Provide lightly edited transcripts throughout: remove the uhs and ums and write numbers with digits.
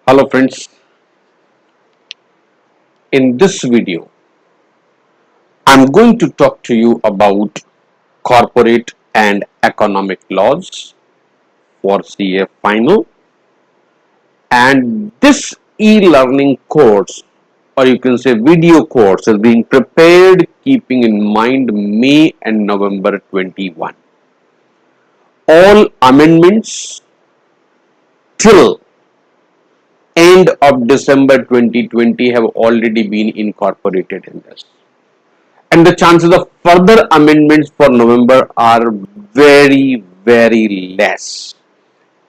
Hello friends, in this video I'm going to talk to you about corporate and economic laws for CA final, and this e-learning course, or you can say video course, is being prepared keeping in mind May and November 21. All amendments till end of December 2020 have already been incorporated in this. And the chances of further amendments for November are very less.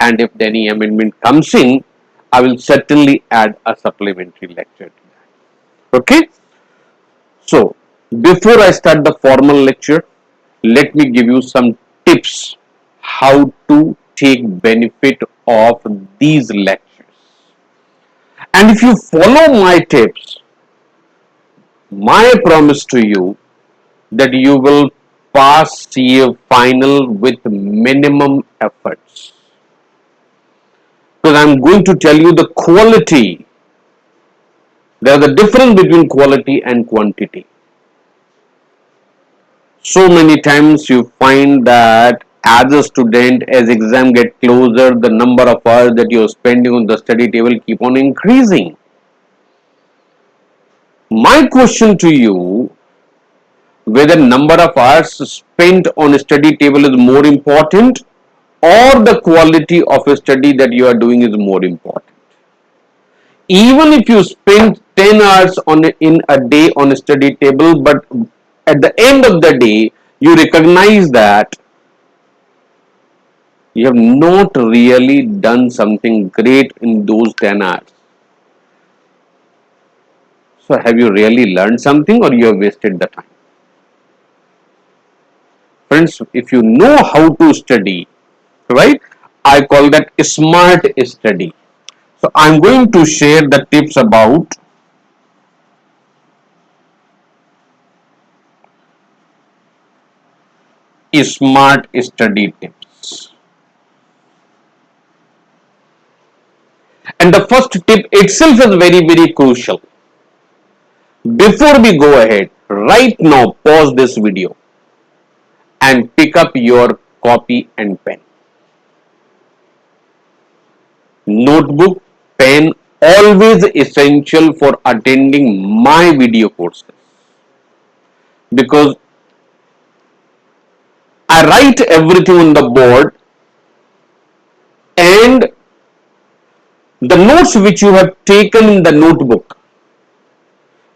And if any amendment comes in, I will certainly add a supplementary lecture to that. Okay, so before I start the formal lecture, let me give you some tips how to take benefit of these lectures. And if you follow my tips, my promise to you that you will pass CA final with minimum efforts. Because I'm going to tell you the quality. There's a difference between quality and quantity. So many times you find that as a student, as exam get closer, the number of hours that you're spending on the study table keep on increasing. My question to you, whether number of hours spent on a study table is more important or the quality of a study that you are doing is more important. Even if you spend 10 hours in a day on a study table, but at the end of the day you recognize that you have not really done something great in those 10 hours. So have you really learned something, or you have wasted the time? Friends, if you know how to study, right, I call that smart study. So I'm going to share the tips about smart study tips. And the first tip itself is very crucial. Before we go ahead, right now pause this video and pick up your copy and pen. Notebook, pen, always essential for attending my video courses, because I write everything on the board, and the notes which you have taken in the notebook,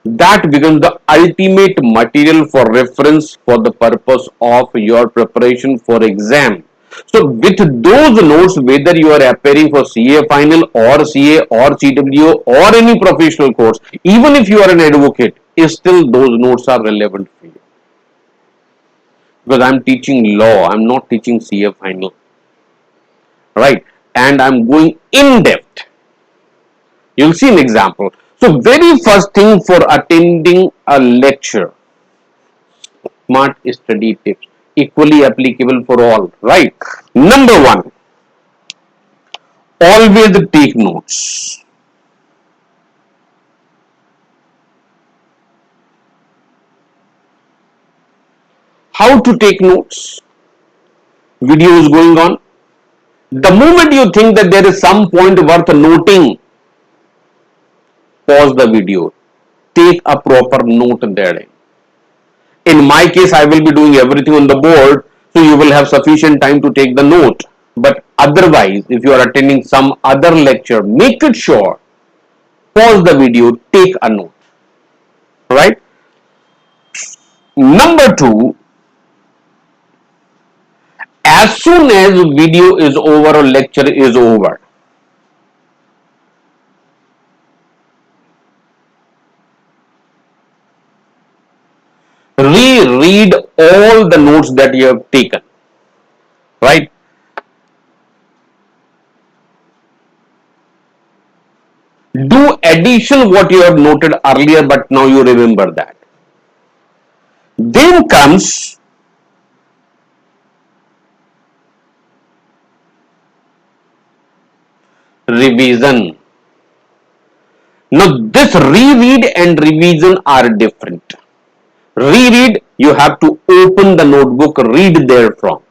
that becomes the ultimate material for reference for the purpose of your preparation for exam. So with those notes, whether you are appearing for CA final or CA or CWO or any professional course, even if you are an advocate, still those notes are relevant for you. Because I'm teaching law, I'm not teaching CA final, right? And I'm going in depth. You'll see an example. So very first thing for attending a lecture, smart study tips, equally applicable for all, right? Number one, always take notes. How to take notes? Video is going on. The moment you think that there is some point worth noting, pause the video. Take a proper note there. In my case, I will be doing everything on the board, so you will have sufficient time to take the note. But otherwise, if you are attending some other lecture, make it sure, pause the video, take a note. Right? Number two, as soon as video is over or lecture is over, reread all the notes that you have taken. Right? Do addition what you have noted earlier, but now you remember that. Then comes revision. Now this reread and revision are different. Reread, you have to open the notebook, read therefrom.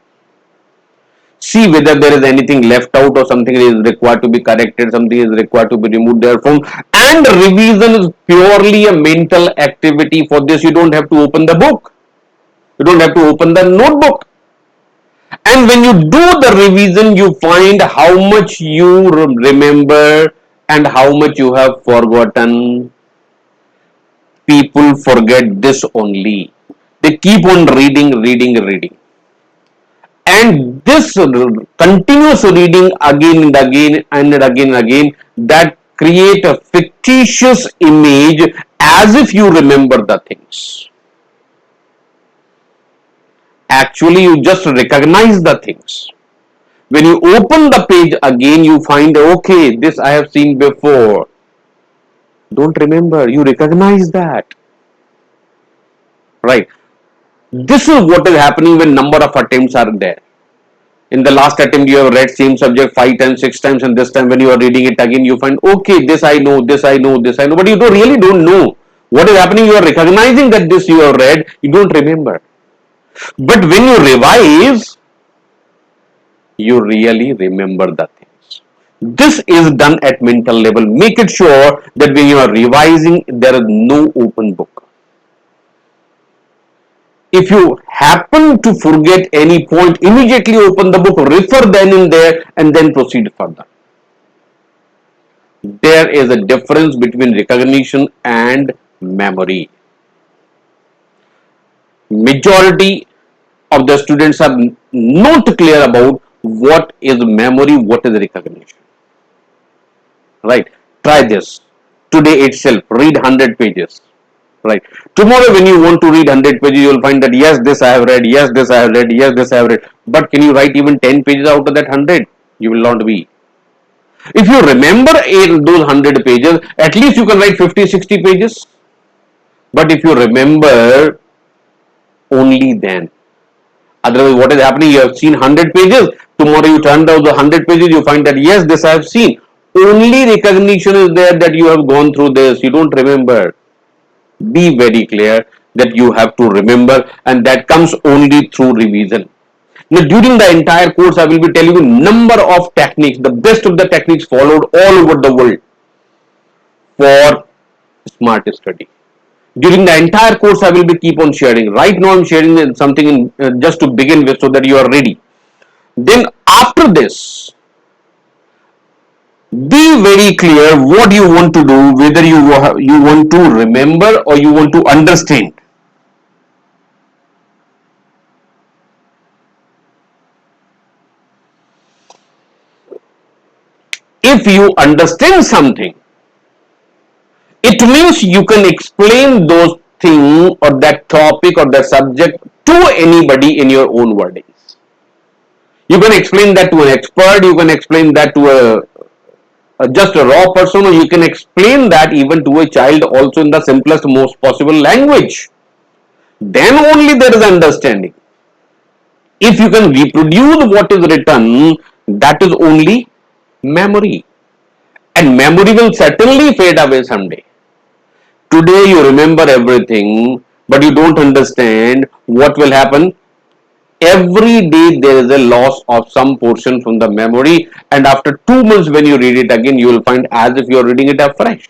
See whether there is anything left out or something is required to be corrected, something is required to be removed therefrom. And revision is purely a mental activity. For this, you don't have to open the book. You don't have to open the notebook. And when you do the revision, you find how much you remember and how much you have forgotten. People forget this only. They keep on reading. And this continuous reading again, that create a fictitious image as if you remember the things. Actually, you just recognize the things. When you open the page again, you find, okay, this I have seen before. Don't remember, you recognize that. Right. This is what is happening when number of attempts are there. In the last attempt, you have read same subject 5 times, 6 times, and this time when you are reading it again, you find, okay, this I know, but you really don't know. What is happening? You are recognizing that this you have read, you don't remember. But when you revise, you really remember the things. This is done at mental level. Make it sure that when you are revising, there is no open book. If you happen to forget any point, immediately open the book, refer then in there, and then proceed further. There is a difference between recognition and memory. Majority of the students are not clear about what is memory, what is recognition. Right? Try this. Today itself, read 100 pages. Right. Tomorrow when you want to read 100 pages, you will find that yes, this I have read, yes, this I have read, yes, this I have read. But can you write even 10 pages out of that 100? You will not be. If you remember those 100 pages, at least you can write 50, 60 pages. But if you remember, only then. Otherwise, what is happening? You have seen 100 pages. Tomorrow you turn down the 100 pages, you find that yes, this I have seen. Only recognition is there that you have gone through this. You don't remember. Be very clear that you have to remember, and that comes only through revision. Now, during the entire course, I will be telling you number of techniques, the best of the techniques followed all over the world for smart study. During the entire course, I will be keep on sharing. Right now, I am sharing something just to begin with, so that you are ready. Then after this, be very clear what you want to do, whether you want to remember or you want to understand. If you understand something, it means you can explain those things or that topic or that subject to anybody in your own wordings. You can explain that to an expert, you can explain that to just a raw person, or you can explain that even to a child also in the simplest, most possible language. Then only there is understanding. If you can reproduce what is written, that is only memory. And memory will certainly fade away someday. Today you remember everything, but you don't understand what will happen. Every day there is a loss of some portion from the memory, and after 2 months when you read it again, you will find as if you are reading it afresh.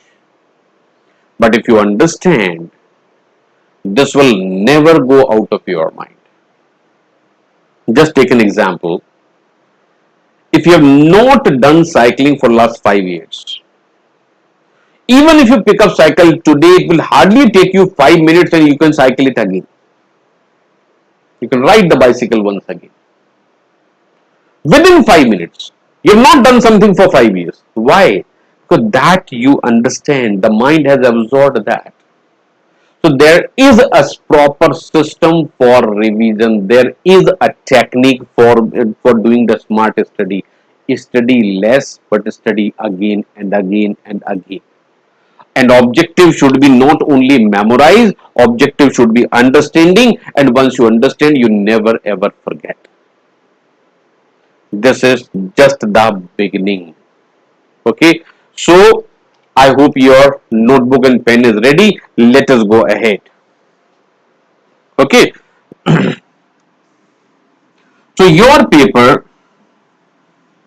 But if you understand, this will never go out of your mind. Just take an example. If you have not done cycling for last 5 years, even if you pick up cycle today, it will hardly take you 5 minutes and you can cycle it again. You can ride the bicycle once again. Within 5 minutes. You have not done something for 5 years. Why? Because that you understand. The mind has absorbed that. So there is a proper system for revision. There is a technique for doing the smart study. Study less, but study again and again and again. And objective should be not only memorize, objective should be understanding, and once you understand, you never ever forget. This is just the beginning. Okay, so I hope your notebook and pen is ready. Let us go ahead. Okay, so your paper,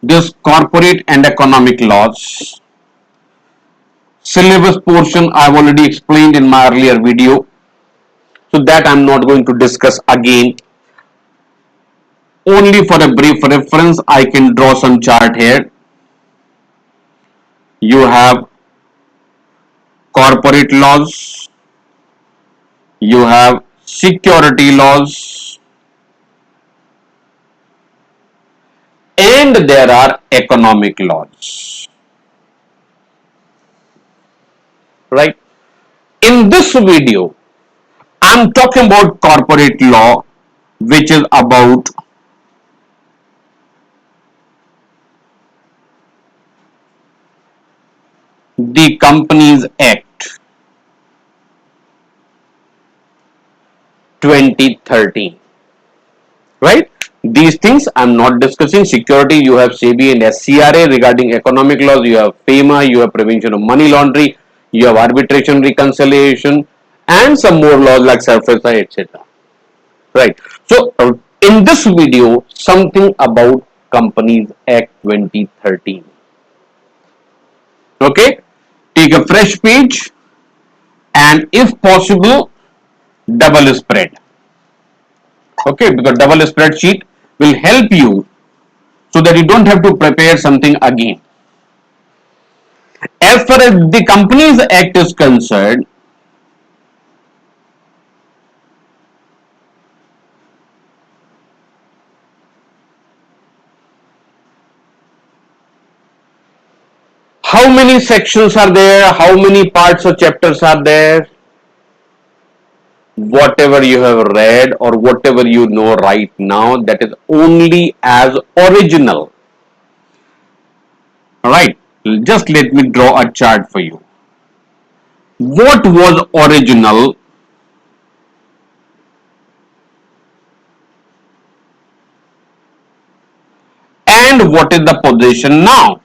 this corporate and economic laws syllabus portion I've already explained in my earlier video, so that I'm not going to discuss again. Only for a brief reference, I can draw some chart here. You have corporate laws, you have security laws, and there are economic laws. Right? In this video, I'm talking about corporate law, which is about the Companies Act 2013. Right? These things I'm not discussing. Security, you have SEBI and SCRA. Regarding economic laws, you have FEMA, you have prevention of money laundering, you have arbitration reconciliation, and some more laws like SERFA, etc. Right. So in this video, something about Companies Act 2013. Okay. Take a fresh page and if possible, double spread. Okay, because double spreadsheet will help you so that you don't have to prepare something again. As far as the Companies Act is concerned, how many sections are there? How many parts or chapters are there? Whatever you have read or whatever you know right now, that is only as original. Alright, just let me draw a chart for you. What was original and what is the position now?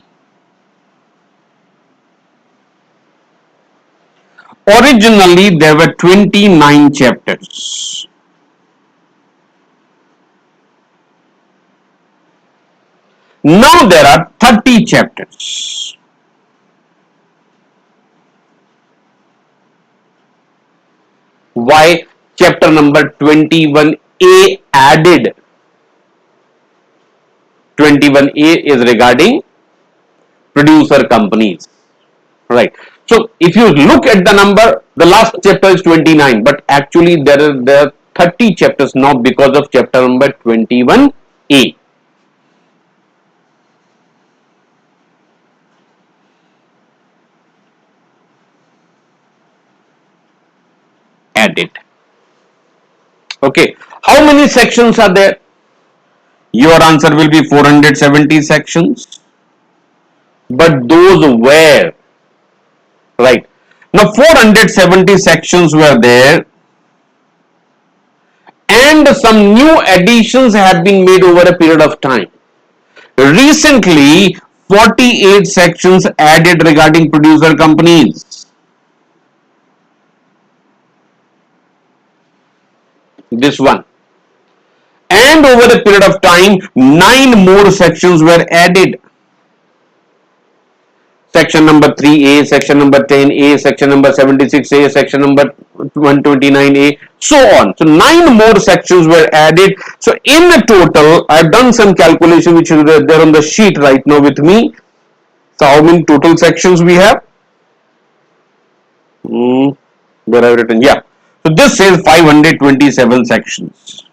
Originally, there were 29 chapters. Now there are 30 chapters. Why? Chapter number 21A added. 21A is regarding producer companies. Right. So if you look at the number, the last chapter is 29, but actually there are 30 chapters now because of chapter number 21A. Added. Okay. How many sections are there? Your answer will be 470 sections. But those were, right. Now 470 sections were there and some new additions have been made over a period of time. Recently, 48 sections added regarding producer companies. This one. And over a period of time, 9 more sections were added. Section number 3A, section number 10A, section number 76A, section number 129A, so on. So 9 more sections were added. So in the total, I've done some calculation which is there on the sheet right now with me. So how many total sections we have? Where I've written, yeah. So this says 527 sections.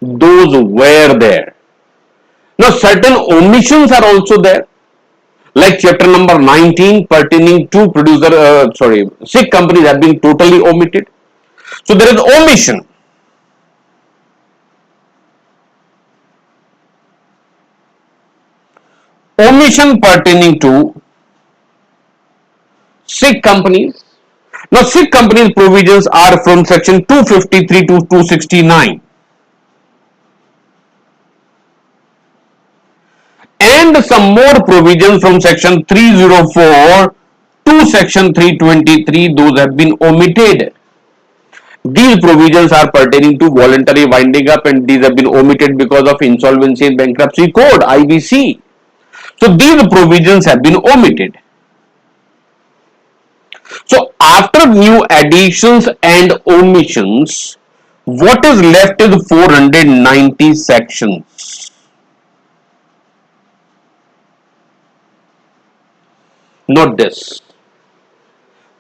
Those were there. Now certain omissions are also there, like chapter number 19 pertaining to SIC companies have been totally omitted. So there is omission. Omission pertaining to SIC companies. Now SIC companies provisions are from section 253 to 269. and some more provisions from section 304 to section 323, those have been omitted. These provisions are pertaining to voluntary winding up, and these have been omitted because of Insolvency and Bankruptcy Code (IBC). So these provisions have been omitted. So after new additions and omissions, what is left is 490 sections. Note this.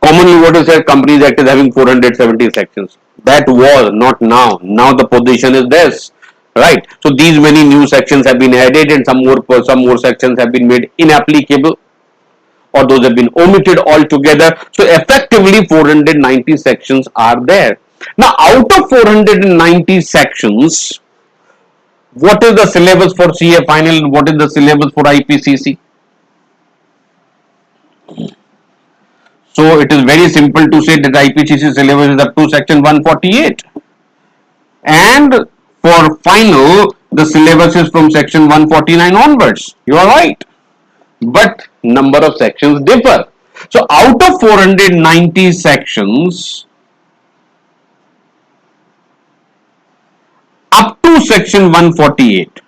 Commonly what is said, Companies Act is having 470 sections. That was not now. Now the position is this. Right. So these many new sections have been added and some more sections have been made inapplicable, or those have been omitted altogether. So effectively 490 sections are there. Now out of 490 sections, what is the syllabus for CA final and what is the syllabus for IPCC? So it is very simple to say that IPCC syllabus is up to section 148, and for final the syllabus is from section 149 onwards. You are right, but number of sections differ. So out of 490 sections, up to section 148,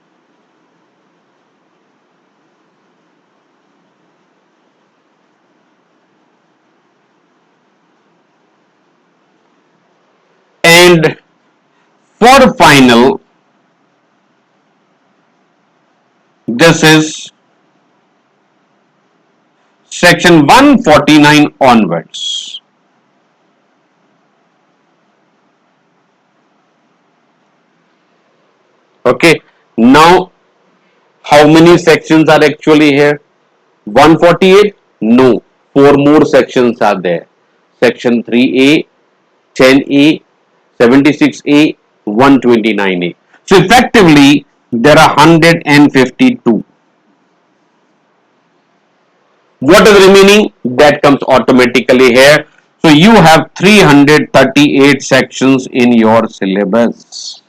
and for final this is section 149 onwards. Okay, now how many sections are actually here? 148? No, 4 more sections are there. Section 3A, 10A, 76A, 129A. So effectively there are 152. What is remaining? That comes automatically here. So you have 338 sections in your syllabus.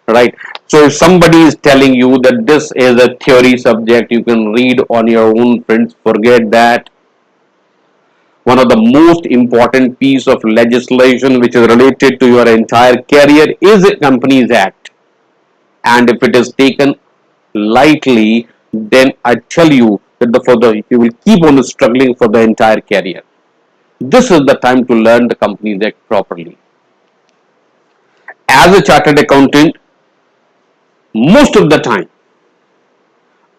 Right. So if somebody is telling you that this is a theory subject, you can read on your own, friends, forget that. One of the most important piece of legislation which is related to your entire career is the Companies Act. And if it is taken lightly, then I tell you that you will keep on struggling for the entire career. This is the time to learn the Companies Act properly. As a chartered accountant, most of the time,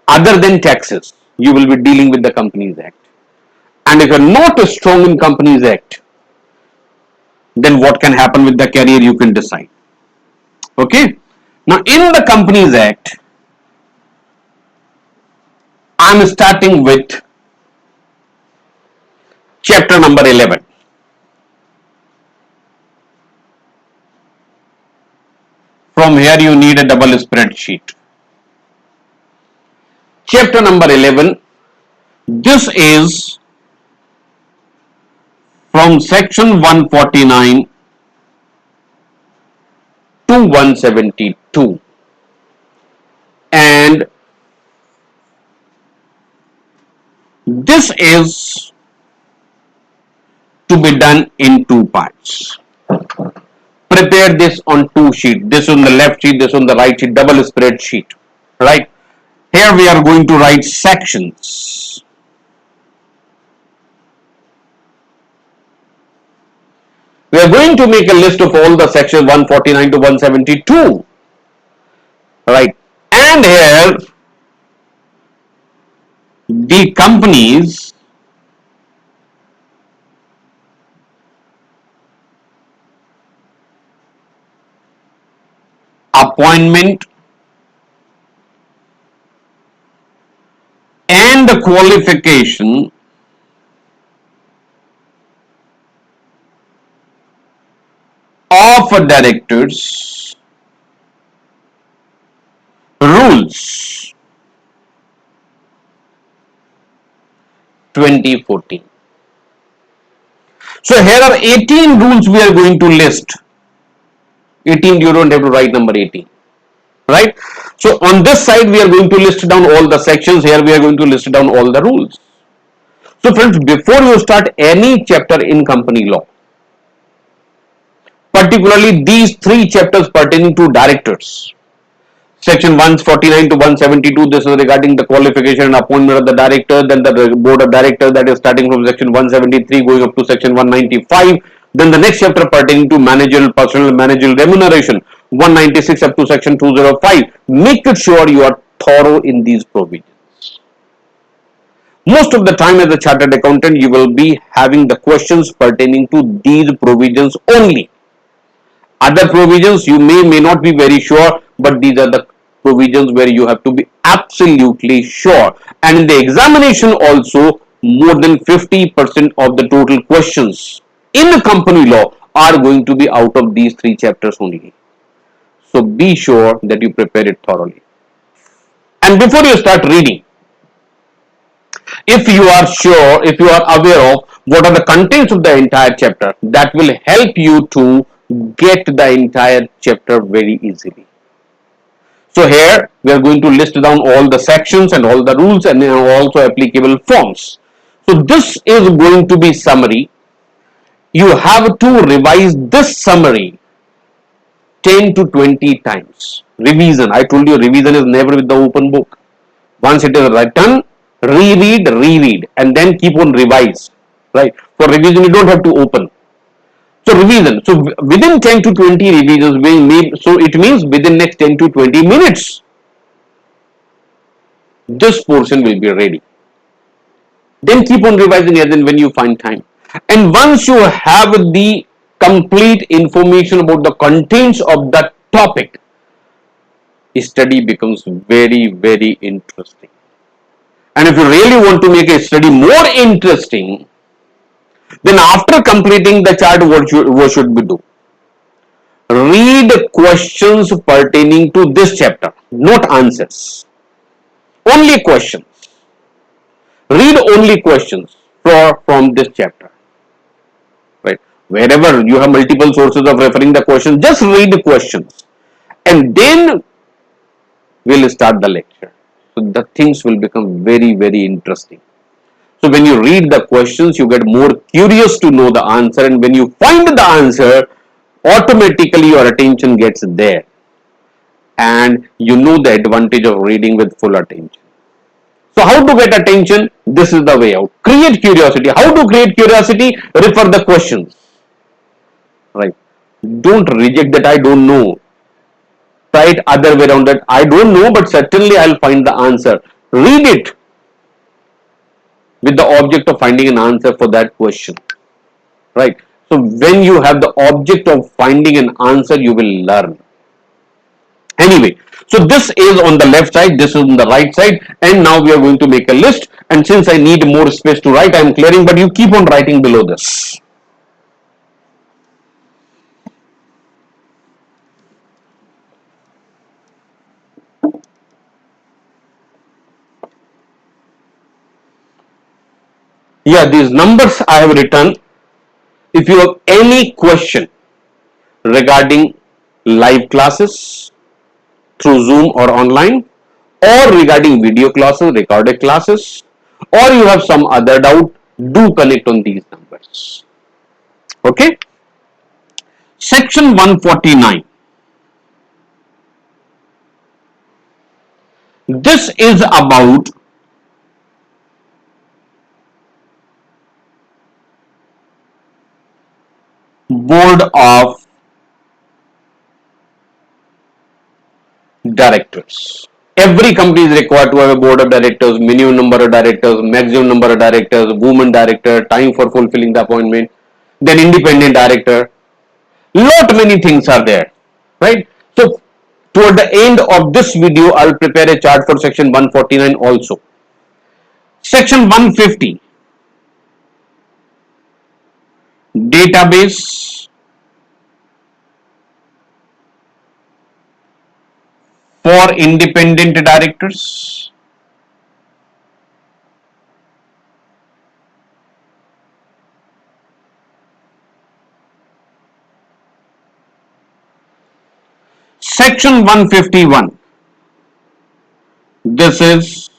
other than taxes, you will be dealing with the Companies Act. And if you are not strong in Companies Act, then what can happen with the career you can decide. Okay. Now in the Companies Act, I am starting with chapter number 11. From here you need a double spreadsheet. Chapter number 11, this is from section 149 to 172, and this is to be done in 2 parts. Prepare this on 2 sheets, this on the left sheet, this on the right sheet, double spreadsheet. Right. Here we are going to write sections. We are going to make a list of all the sections 149 to 172. Right. And here the companies appointment and the qualification of directors, rules 2014. So here are 18 rules we are going to list. 18, you don't have to write number 18. Right. So on this side, we are going to list down all the sections. Here we are going to list down all the rules. So friends, before you start any chapter in company law, particularly these three chapters pertaining to directors, Section 149 to 172, this is regarding the qualification and appointment of the director. Then the board of directors, that is starting from Section 173 going up to Section 195. Then the next chapter pertaining to managerial, personal, managerial remuneration, 196 up to Section 205. Make it sure you are thorough in these provisions. Most of the time as a chartered accountant, you will be having the questions pertaining to these provisions only. Other provisions you may not be very sure, but these are the provisions where you have to be absolutely sure. And in the examination also, more than 50% of the total questions in the company law are going to be out of these three chapters only. So be sure that you prepare it thoroughly. And before you start reading, if you are sure, if you are aware of what are the contents of the entire chapter, that will help you to get the entire chapter very easily. So here we are going to list down all the sections and all the rules and also applicable forms. So this is going to be summary. You have to revise this summary 10 to 20 times. Revision. I told you revision is never with the open book. Once it is written, reread, and then keep on revise. Right? For revision, you don't have to open. So revision. So within 10 to 20 revisions, so it means within next 10 to 20 minutes, this portion will be ready. Then keep on revising as and when you find time. And once you have the complete information about the contents of that topic, study becomes very, very interesting. And if you really want to make a study more interesting, then after completing the chart, what should we do? Read questions pertaining to this chapter, not answers. Only questions. Read only questions from this chapter. Right? Wherever you have multiple sources of referring the questions, just read the questions. And then we'll start the lecture. So the things will become very, very interesting. So when you read the questions, you get more curious to know the answer, and when you find the answer, automatically your attention gets there, and you know the advantage of reading with full attention. So how to get attention? This is the way out. Create curiosity. How to create curiosity? Refer the questions. Right. Don't reject that I don't know. Try it other way around, that I don't know, but certainly I'll find the answer. Read it with the object of finding an answer for that question. Right. So when you have the object of finding an answer, you will learn. Anyway, so this is on the left side, this is on the right side, and now we are going to make a list. And since I need more space to write, I am clearing, but you keep on writing below this. Yeah, these numbers I have written. If you have any question regarding live classes through Zoom or online, or regarding video classes, recorded classes, or you have some other doubt, do connect on these numbers. Okay. Section 149. This is about board of directors. Every company is required to have a board of directors, minimum number of directors, maximum number of directors, woman director, time for fulfilling the appointment, then independent director. Lot many things are there, right? So toward the end of this video, I'll prepare a chart for section 149 also. Section 150, database for independent directors. Section 151, This is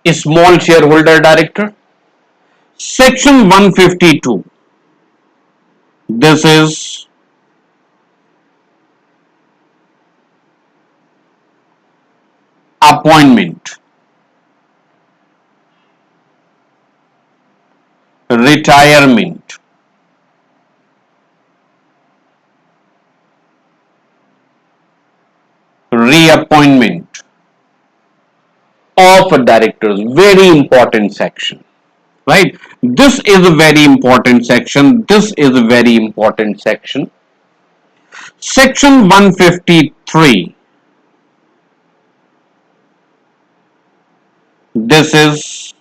a small shareholder director. Section 152. This is appointment, retirement, reappointment of directors. Very important section, right? This is a very important section. This is a very important section. Section 153. This is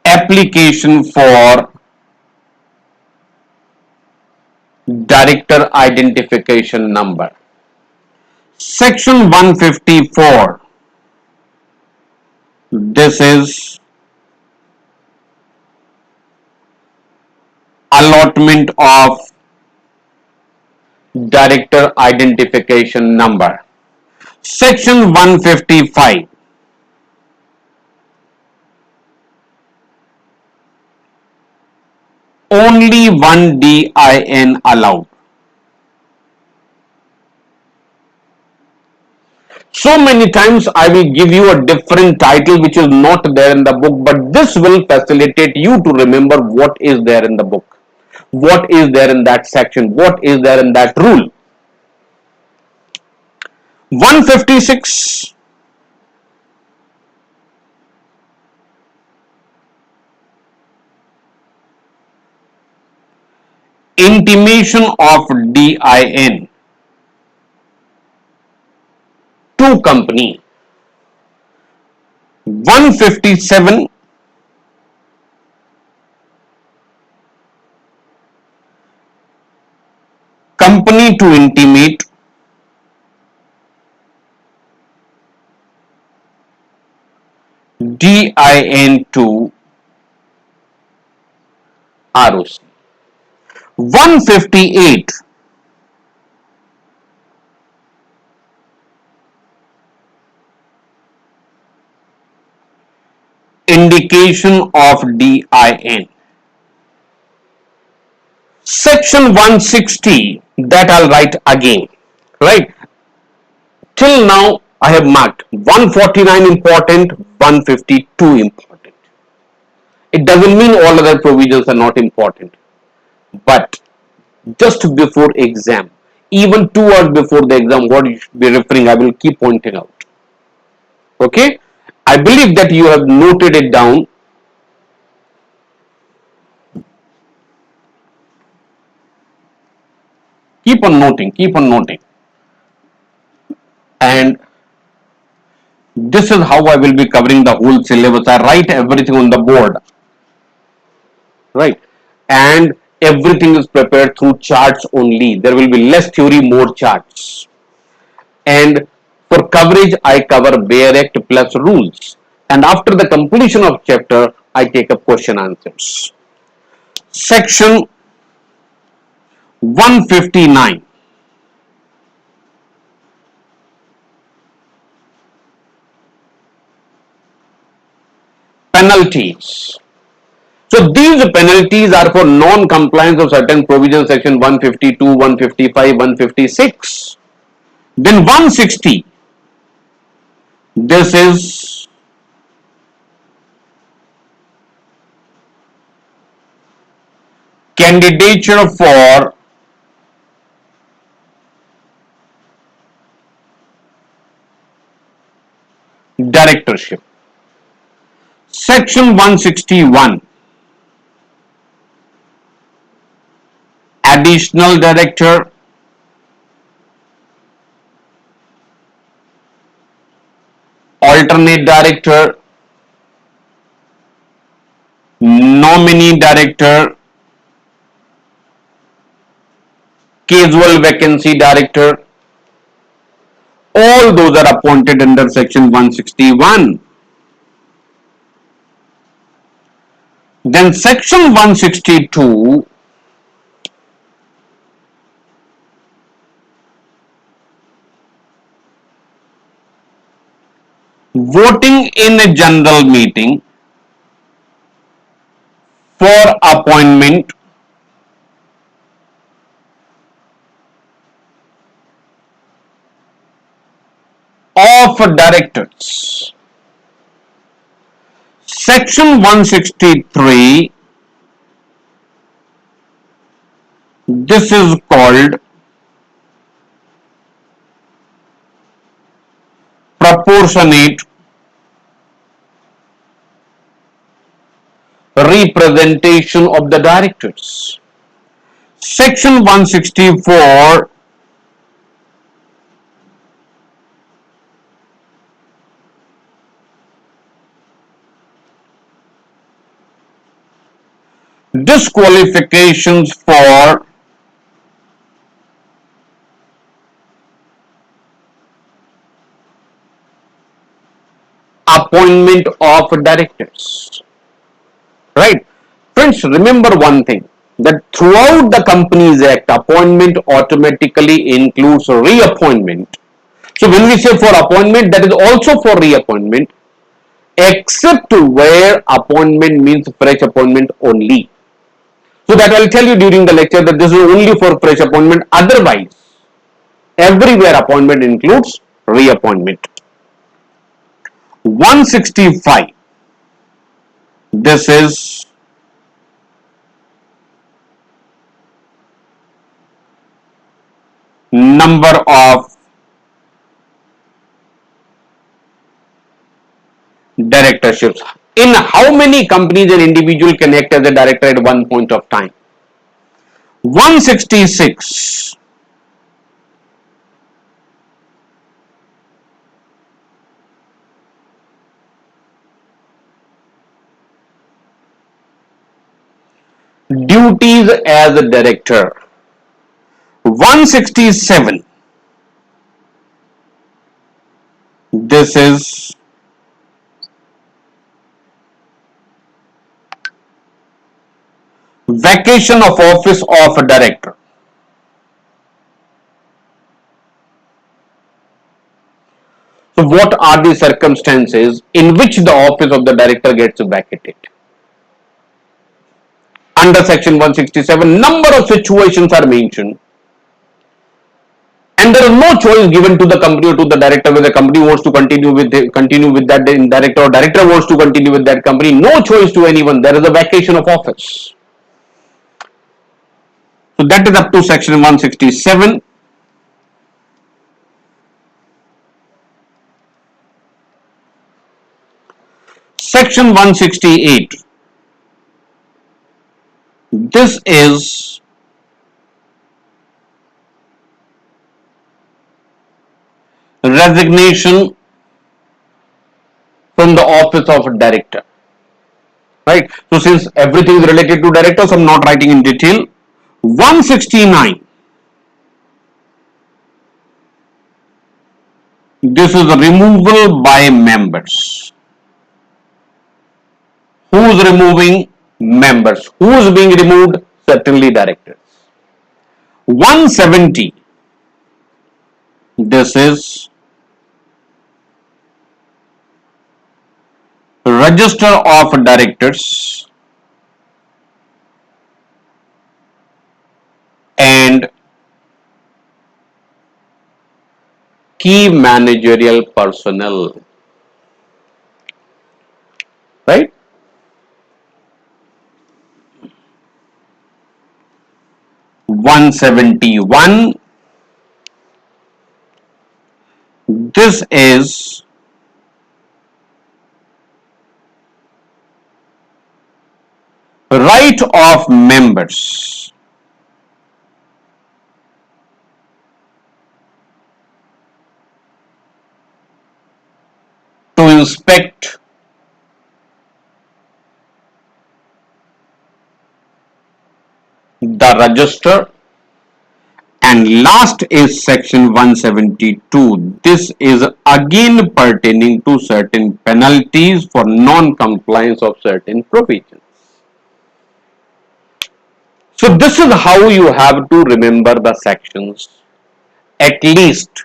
application for director identification number. Section 154. This is allotment of director identification number. Section 155. Only one DIN allowed. So many times I will give you a different title which is not there in the book, but this will facilitate you to remember what is there in the book, what is there in that section, what is there in that rule. 156. Intimation of DIN to company. 157. Company to intimate DIN to ROC. 158. Indication of DIN. Section 160, that I'll write again, right? Till now I have marked 149 important, 152 important. It doesn't mean all other provisions are not important, but just before exam, even 2 hours before the exam, what you should be referring, I will keep pointing out. Okay, I believe that you have noted it down. Keep on noting, keep on noting. And this is how I will be covering the whole syllabus. I write everything on the board, right? And everything is prepared through charts only. There will be less theory, more charts. And for coverage, I cover bare act plus rules. And after the completion of chapter, I take up question answers. Section 159. Penalties. So these penalties are for non-compliance of certain provisions, section 152, 155, 156. Then 160. This is candidature for directorship. Section 161. Additional director, alternate director, nominee director, casual vacancy director, or all those are appointed under section 161. Then section 162 voting in a general meeting for appointment of directors. Section 163, this is called proportionate representation of the directors. Section 164, disqualifications for appointment of directors. Right? Friends, remember one thing, that throughout the Companies Act, appointment automatically includes reappointment. So when we say for appointment, that is also for reappointment, except where appointment means fresh appointment only. So that I will tell you during the lecture that this is only for fresh appointment. Otherwise, everywhere appointment includes reappointment. 165. This is number of directorships. In how many companies an individual can act as a director at one point of time? 166. Duties as a director. 167. This is vacation of office of a director. So what are the circumstances in which the office of the director gets vacated? Under section 167, number of situations are mentioned, and there is no choice given to the company or to the director whether the company wants to continue with that director or director wants to continue with that company. No choice to anyone. There is a vacation of office. So that is up to section 167. Section 168. This is resignation from the office of a director. Right. So since everything is related to directors, I'm not writing in detail. 169. This is removal by members. Who is removing? Members. Who is being removed? Certainly directors. 170. This is register of directors and key managerial personnel. Right? 171. This is right of members to inspect the register And last is section 172. This is again pertaining to certain penalties for non-compliance of certain provisions. So this is how you have to remember the sections, at least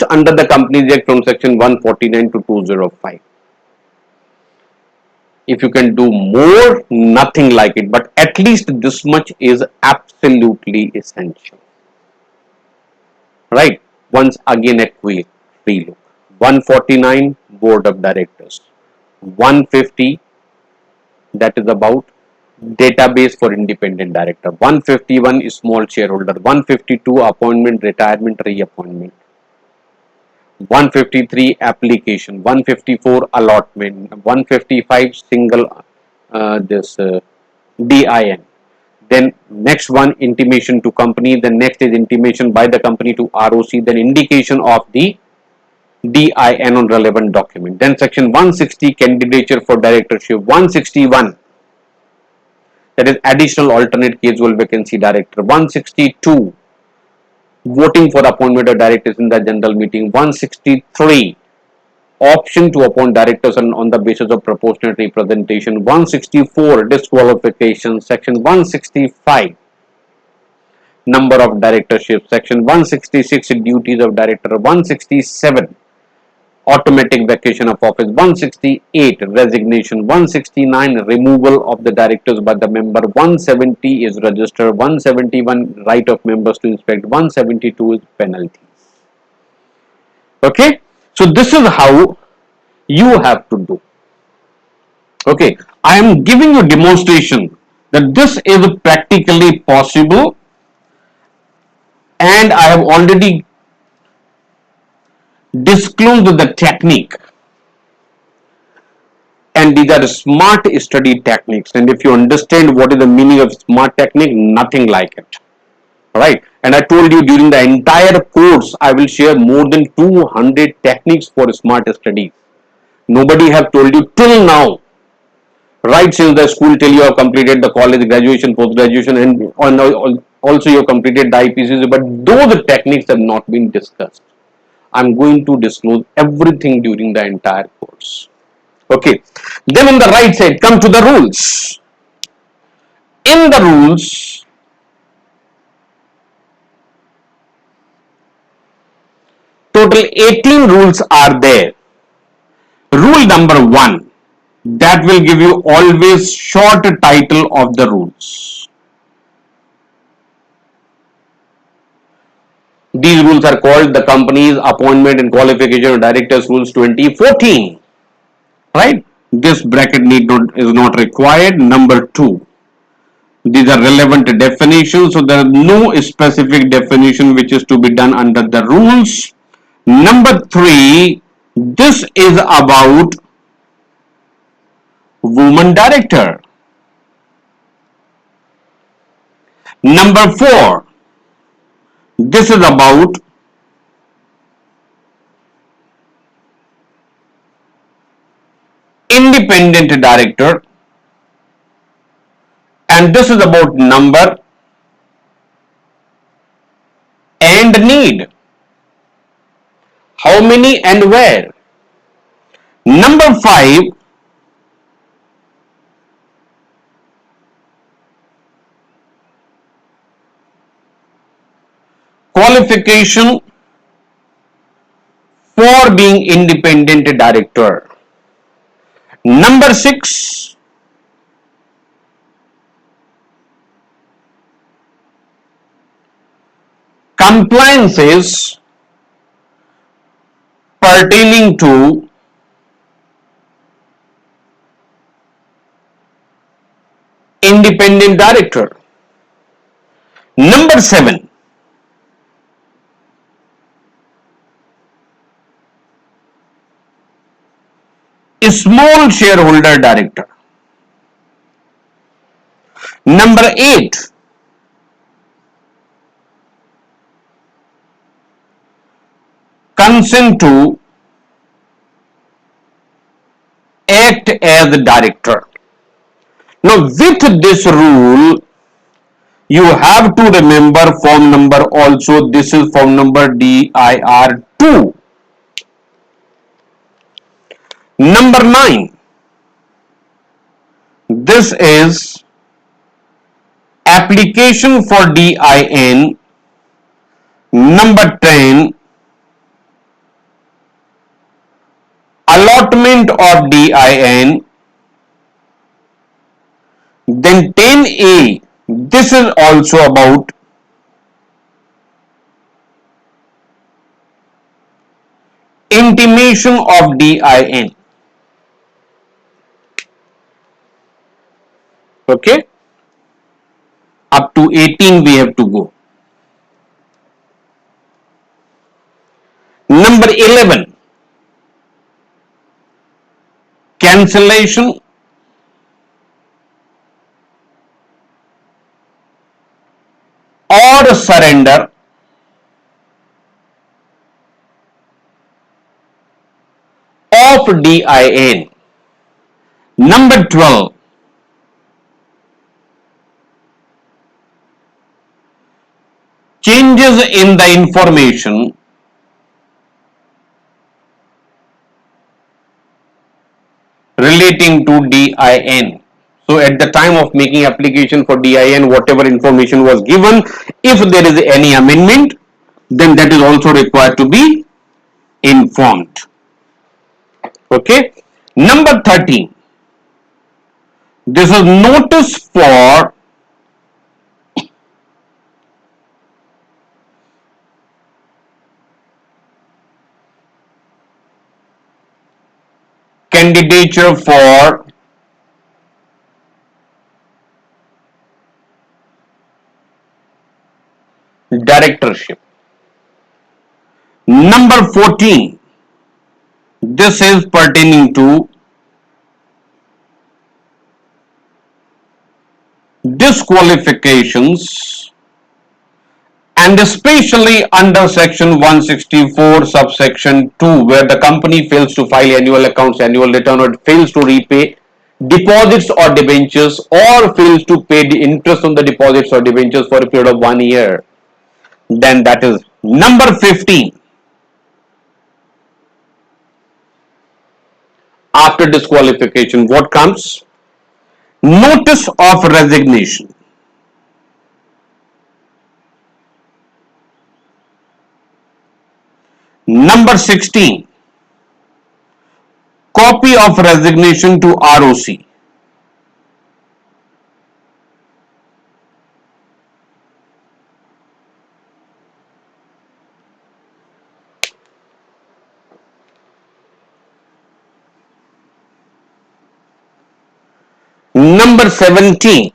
under the Companies Act from section 149 to 205. If you can do more, nothing like it, but at least this much is absolutely essential. Right? Once again, a quick relook. 149, Board of Directors. 150, that is about database for independent director. 151 is small shareholder. 152, appointment, retirement, reappointment. 153, application. 154, allotment. 155, single DIN. Then next one, intimation to company. Then next is intimation by the company to ROC. Then indication of the DIN on relevant document. Then section 160, candidature for directorship. 161, that is additional alternate casual vacancy director. 162, voting for appointment of directors in the general meeting. 163, option to appoint directors on the basis of proportionate representation. 164, disqualification. Section 165, number of directorships. Section 166, duties of director. 167, automatic vacation of office. 168, resignation. 169, removal of the directors by the member. 170 is register. 171, right of members to inspect. 172 is penalties. Okay, so this is how you have to do. Okay, I am giving you demonstration that this is practically possible, and I have already disclosed the technique, and these are smart study techniques. And if you understand what is the meaning of smart technique, nothing like it. Right? And I told you during the entire course, I will share more than 200 techniques for smart studies. Nobody have told you till now, right since the school till you have completed the college, graduation, post-graduation, and also you have completed the IPCC, but those techniques have not been discussed. I'm going to disclose everything during the entire course. Okay. Then on the right side, come to the rules. In the rules, total 18 rules are there. Rule number 1, that will give you always short title of the rules. These rules are called the Companies Appointment and Qualification of Directors Rules 2014. Right? This bracket is not required. Number 2, these are relevant definitions. So there is no specific definition which is to be done under the rules. Number 3, this is about woman director. Number 4, this is about independent director, and this is about number and need. How many and where. Number 5, qualification for being independent director. Number 6, compliances pertaining to independent director. Number 7, small shareholder director. Number 8, consent to act as director. Now with this rule, You have to remember form number also. This is form number DIR2. Number 9. This is application for DIN. Number 10. Allotment of DIN. Then 10A. This is also about intimation of DIN. Okay. Up to 18 we have to go. Number 11. Cancellation or surrender of DIN. Number 12. Changes in the information relating to DIN. So at the time of making application for DIN, whatever information was given, if there is any amendment, then that is also required to be informed. Okay. Number 13. This is notice for candidature for directorship. Number 14. This is pertaining to disqualifications, and especially under section 164 subsection 2, where the company fails to file annual accounts, annual return, or fails to repay deposits or debentures, or fails to pay the interest on the deposits or debentures for a period of 1 year. Then that is number 15. After disqualification, what comes? Notice of resignation. Number 16. Copy of resignation to ROC. Number 17.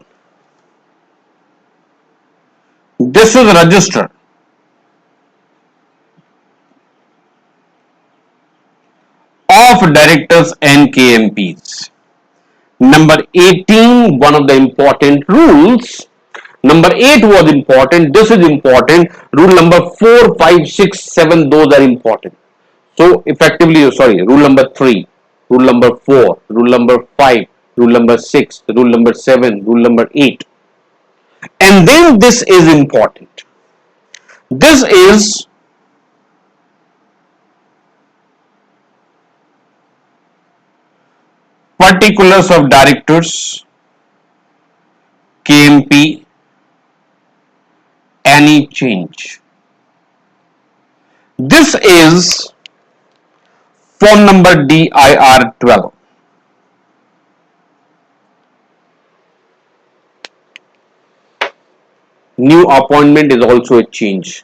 This is register of directors and KMPs. Number 18, one of the important rules. Number 8 was important. This is important. Rule number 4, 5, 6, 7, those are important. So effectively, rule number 3, rule number 4, rule number 5, rule number 6, rule number 7, rule number 8. And then this is important. This is particulars of directors, KMP, any change. This is form number DIR12. New appointment is also a change.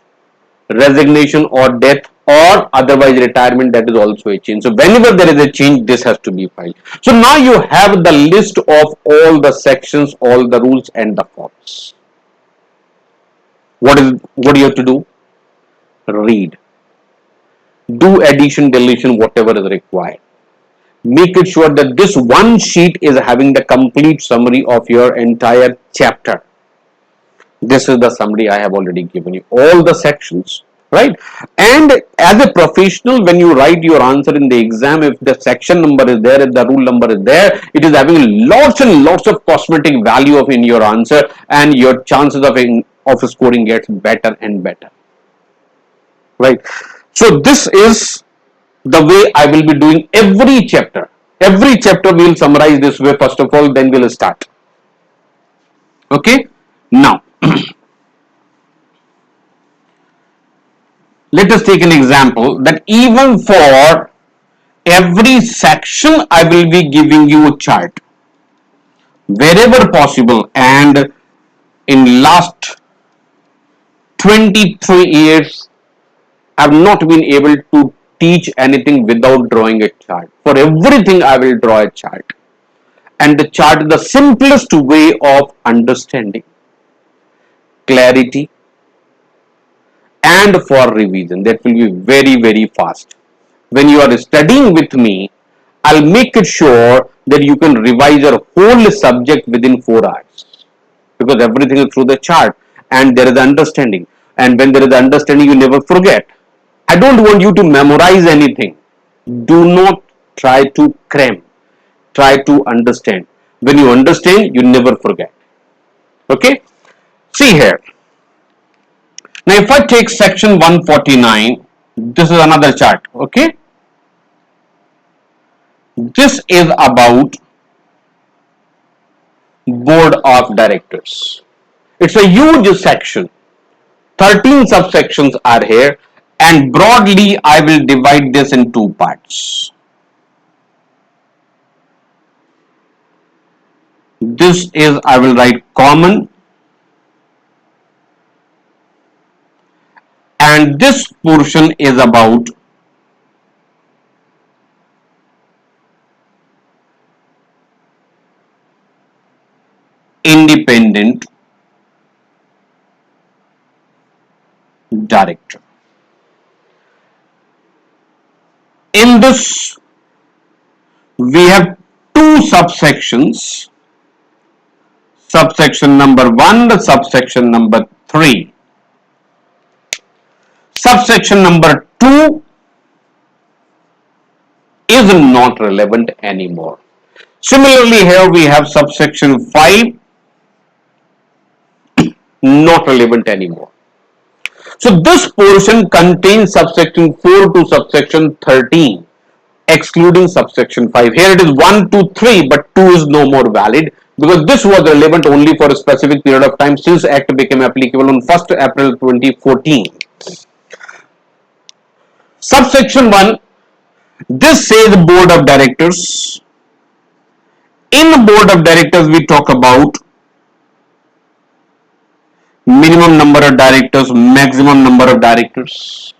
Resignation or death or otherwise retirement, that is also a change. So whenever there is a change, this has to be filed. So now you have the list of all the sections, all the rules and the forms. What do you have to do? Read. Do addition, deletion, whatever is required. Make it sure that this one sheet is having the complete summary of your entire chapter. This is the summary I have already given you. All the sections, right? And as a professional, when you write your answer in the exam, if the section number is there, if the rule number is there, it is having lots and lots of cosmetic value of in your answer, and your chances of scoring gets better and better, right? So this is the way I will be doing every chapter. Every chapter we will summarize this way first of all, then we'll start. Okay, now let us take an example that even for every section I will be giving you a chart wherever possible, and in last 23 years I have not been able to teach anything without drawing a chart. For everything I will draw a chart, and the chart is the simplest way of understanding, clarity, and for revision. That will be very fast. When you are studying with me, I'll make it sure that you can revise your whole subject within 4 hours, because everything is through the chart and there is understanding, and when there is understanding you never forget. I don't want you to memorize anything. Do not try to cram. Try to understand. When you understand, you never forget. Okay? See here. Now if I take section 149, this is another chart. Okay? This is about board of directors. It's a huge section. 13 subsections are here, and broadly I will divide this in two parts. This is, I will write common, and this portion is about independent director. In this we have two subsections, subsection number 1, subsection number 3. Subsection number 2 is not relevant anymore. Similarly, here we have subsection 5, not relevant anymore. So this portion contains subsection 4 to subsection 13, excluding subsection 5. Here it is 1, 2, 3, but 2 is no more valid, because this was relevant only for a specific period of time since Act became applicable on 1st April 2014. Subsection 1, this says board of directors. In board of directors we talk about minimum number of directors, maximum number of directors.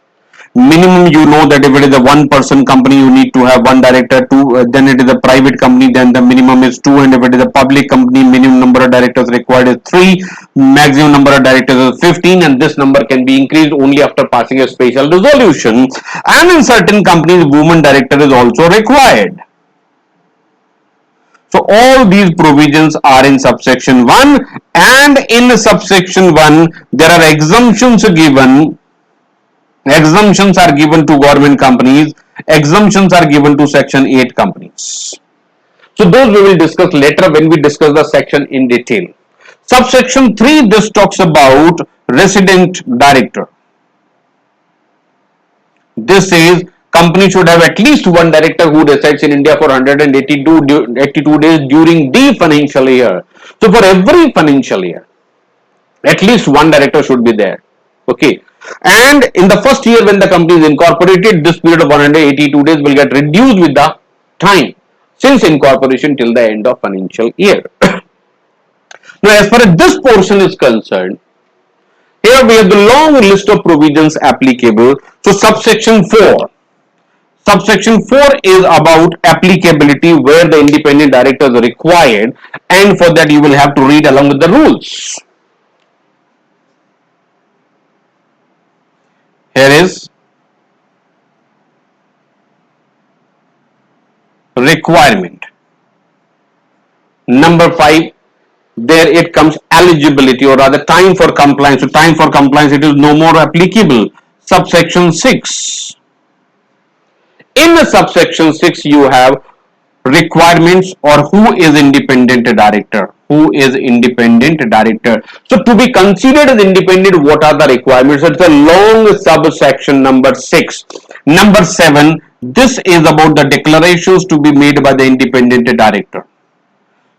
Minimum, you know that if it is a one person company you need to have one director, then it is a private company, then the minimum is 2, and if it is a public company, minimum number of directors required is 3, maximum number of directors is 15, and this number can be increased only after passing a special resolution. And in certain companies woman director is also required. So all these provisions are in subsection 1, and in subsection 1 there are exemptions given. Exemptions are given to government companies. Exemptions are given to section 8 companies. So those we will discuss later when we discuss the section in detail. Subsection 3, this talks about resident director. This says company should have at least one director who resides in India for 182 days during the financial year. So for every financial year, at least one director should be there. Okay. And in the first year when the company is incorporated, this period of 182 days will get reduced with the time since incorporation till the end of financial year. Now as far as this portion is concerned, here we have the long list of provisions applicable. So subsection 4. Subsection 4 is about applicability, where the independent director is required, and for that you will have to read along with the rules. Here is requirement. Number 5, there it comes eligibility, or rather time for compliance. So time for compliance, it is no more applicable. subsection 6. In the subsection 6, you have requirements or who is independent director. Who is independent director? So to be considered as independent, what are the requirements? It's a long subsection number 6. Number 7, this is about the declarations to be made by the independent director.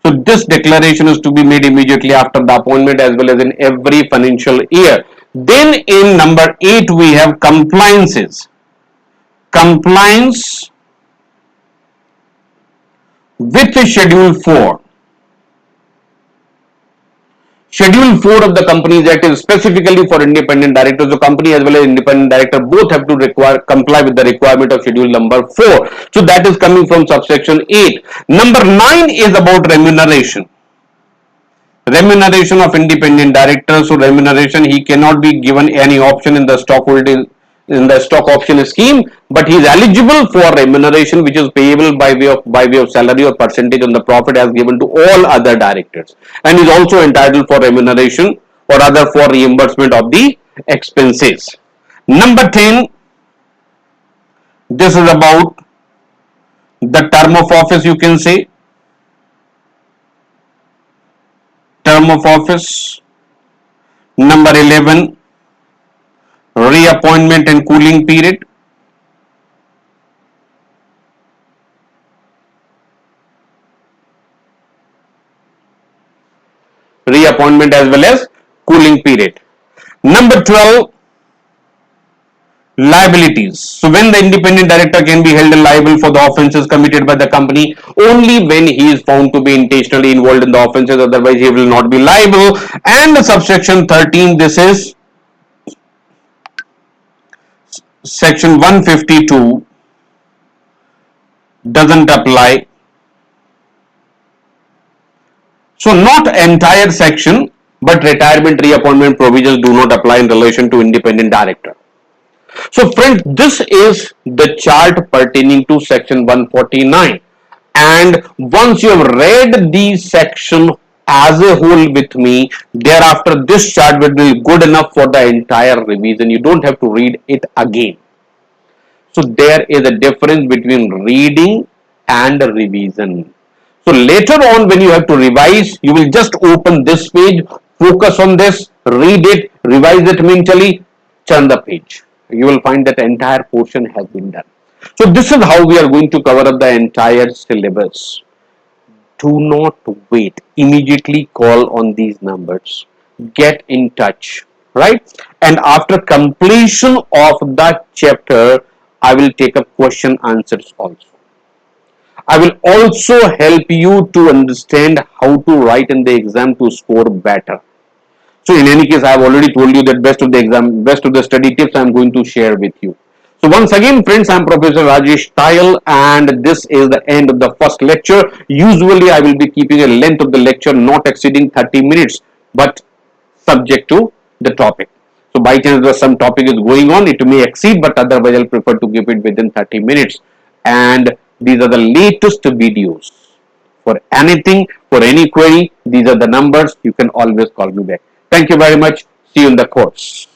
So this declaration is to be made immediately after the appointment as well as in every financial year. Then in number 8, we have compliances. Compliance with Schedule 4. Schedule 4 of the Companies Act is specifically for independent directors. The company as well as independent director both have to comply with the requirement of Schedule number 4. So that is coming from subsection 8. Number 9 is about remuneration. Remuneration of independent directors. So remuneration, he cannot be given any option in the stock option scheme, but he is eligible for remuneration which is payable by way of salary or percentage on the profit as given to all other directors, and is also entitled for remuneration or rather for reimbursement of the expenses. Number 10, this is about the term of office, you can say. Term of office. Number 11, reappointment and cooling period. Reappointment as well as cooling period. Number 12, liabilities. So when the independent director can be held liable for the offences committed by the company only when he is found to be intentionally involved in the offences, otherwise he will not be liable. And subsection 13, this is section 152, doesn't apply. So not entire section, but retirement reappointment provisions do not apply in relation to independent director. So friends, this is the chart pertaining to section 149, and once you have read the section as a whole with me, thereafter this chart will be good enough for the entire revision. You don't have to read it again. So there is a difference between reading and revision. So later on when you have to revise, you will just open this page, focus on this, read it, revise it mentally, turn the page. You will find that entire portion has been done. So this is how we are going to cover up the entire syllabus. Do not wait. Immediately call on these numbers. Get in touch, right? And after completion of that chapter, I will take up question answers also. I will also help you to understand how to write in the exam to score better. So in any case, I have already told you that best of the study tips I am going to share with you. So once again, friends, I am Professor Rajesh Tayal, and this is the end of the first lecture. Usually, I will be keeping a length of the lecture not exceeding 30 minutes, but subject to the topic. So by chance there some topic is going on, it may exceed, but otherwise I'll prefer to keep it within 30 minutes. And these are the latest videos. For anything, for any query, these are the numbers. You can always call me back. Thank you very much. See you in the course.